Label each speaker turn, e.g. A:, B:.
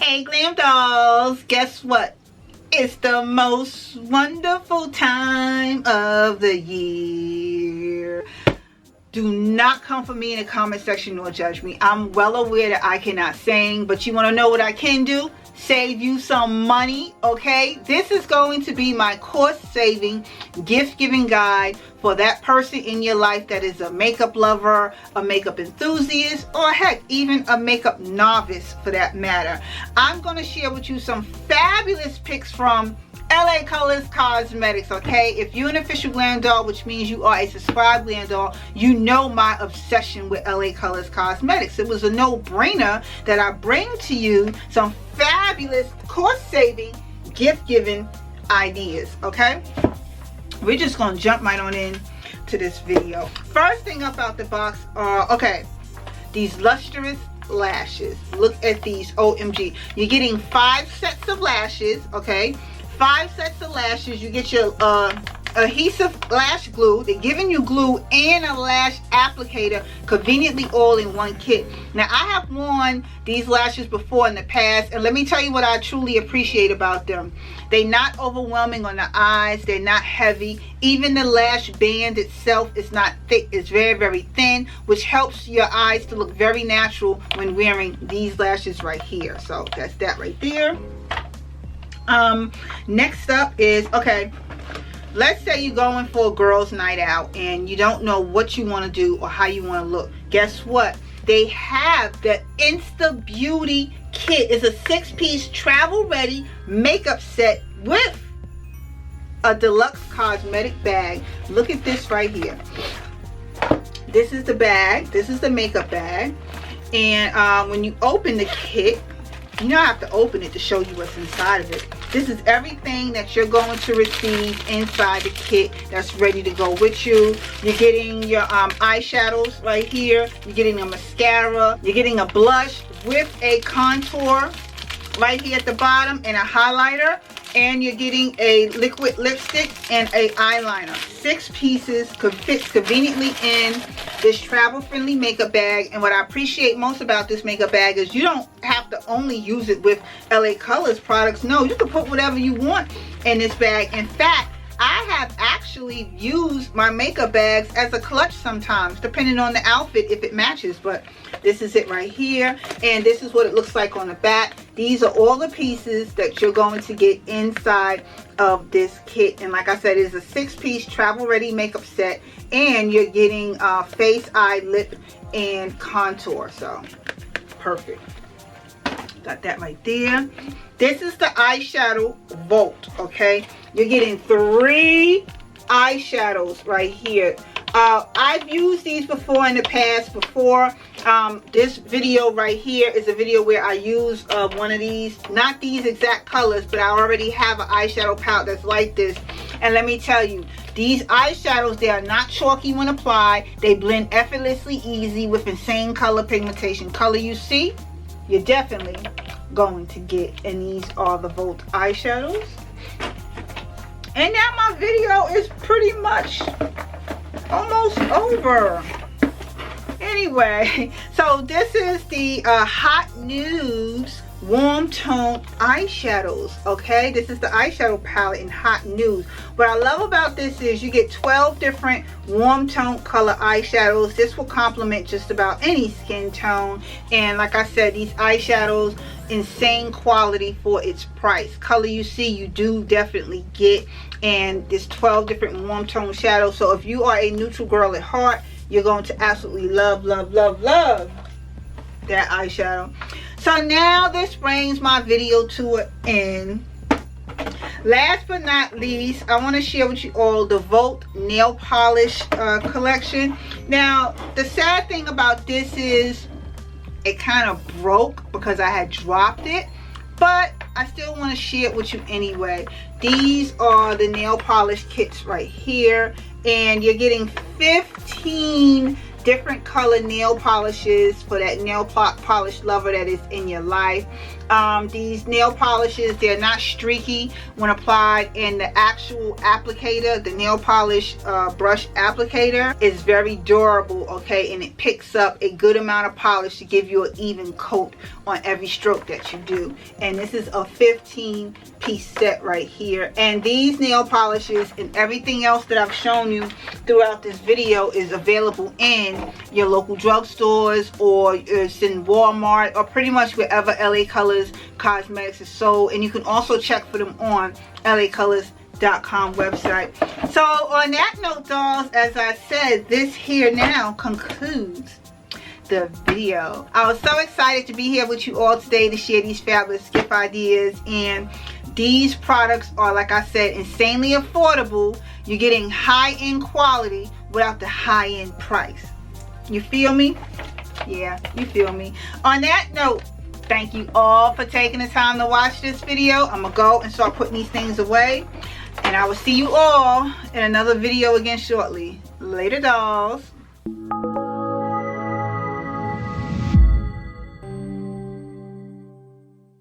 A: Hey GlamDollz, guess what? It's the most wonderful time of the year. Do not come for me in the comment section nor judge me. I'm well aware that I cannot sing, but you want to know what I can do? Save you some money, okay? This is going to be my cost-saving, gift-giving guide for that person in your life that is a makeup lover, a makeup enthusiast, or heck, even a makeup novice for that matter. I'm going to share with you some fabulous picks from LA Colors Cosmetics, okay? If you're an official GlamDoll, which means you are a subscribed GlamDoll, you know my obsession with LA Colors Cosmetics. It was a no-brainer that I bring to you some fabulous cost-saving, gift-giving ideas, okay? We're just gonna jump right on in to this video. First thing up out the box are, okay, these Lustrous Lashes. Look at these, OMG. You're getting 5 sets of lashes, okay? 5 sets of lashes. You get your adhesive lash glue. They're giving you glue and a lash applicator conveniently all in one kit. Now I have worn these lashes before in the past, and let me tell you what I truly appreciate about them. They're not overwhelming on the eyes. They're not heavy. Even the lash band itself is not thick. It's very, very thin, which helps your eyes to look very natural when wearing these lashes right here. So that's that right there. Next up is, okay, let's say you're going for a girls' night out and you don't know what you want to do or how you want to look. Guess what? They have the Insta Beauty Kit. It's a 6-piece travel-ready makeup set with a deluxe cosmetic bag. Look at this right here. This is the bag. This is the makeup bag. And when you open the kit, you know I have to open it to show you what's inside of it. This is everything that you're going to receive inside the kit that's ready to go with you. You're getting your eyeshadows right here. You're getting a mascara. You're getting a blush with a contour right here at the bottom and a highlighter. And you're getting a liquid lipstick and a eyeliner. 6 pieces fits conveniently in this travel-friendly makeup bag. And what I appreciate most about this makeup bag is you don't have to only use it with LA Colors products. No, you can put whatever you want in this bag. In fact, I have actually used my makeup bags as a clutch sometimes, depending on the outfit, if it matches. But this is it right here, and this is what it looks like on the back. These are all the pieces that you're going to get inside of this kit. And like I said, it's a 6-piece travel-ready makeup set, and you're getting face, eye, lip, and contour. So, perfect. Got that right there. This is the eyeshadow vault, okay? You're getting 3 eyeshadows right here. I've used these before in the past. Before this video right here is a video where I use one of these, not these exact colors, but I already have an eyeshadow palette that's like this. And let me tell you, these eyeshadows, they are not chalky when applied. They blend effortlessly easy with insane color pigmentation. Color you see, you're definitely going to get. And these are the Volt eyeshadows. And now my video is pretty much almost over. Anyway, so this is the Hot Nudes Warm Tone eyeshadows, okay? This is the eyeshadow palette in Hot Nudes. What I love about this is you get 12 different warm tone color eyeshadows. This will complement just about any skin tone. And like I said, these eyeshadows, insane quality for its price. Color you see, you do definitely get. And there's 12 different warm tone shadows. So if you are a neutral girl at heart, you're going to absolutely love, love, love, love that eyeshadow. So now this brings my video to an end. Last but not least, I want to share with you all the Volt nail polish collection. Now, the sad thing about this is it kind of broke because I had dropped it, but I still want to share it with you anyway. These are the nail polish kits right here, and you're getting 15 different color nail polishes for that nail polish lover that is in your life. These nail polishes, they're not streaky when applied, and the actual applicator, the nail polish brush applicator, is very durable, okay, and it picks up a good amount of polish to give you an even coat on every stroke that you do. And this is a 15-piece set right here, and these nail polishes and everything else that I've shown you throughout this video is available in your local drugstores, or it's in Walmart, or pretty much wherever LA Colors Cosmetics is sold. And you can also check for them on lacolors.com website. So on that note, dolls, as I said, this here now concludes the video. I was so excited to be here with you all today to share these fabulous gift ideas, and these products are, like I said, insanely affordable. You're getting high-end quality without the high-end price. You feel me? Yeah, you feel me. On that note, thank you all for taking the time to watch this video. I'm gonna go and start putting these things away, and I will see you all in another video again shortly. Later, dolls.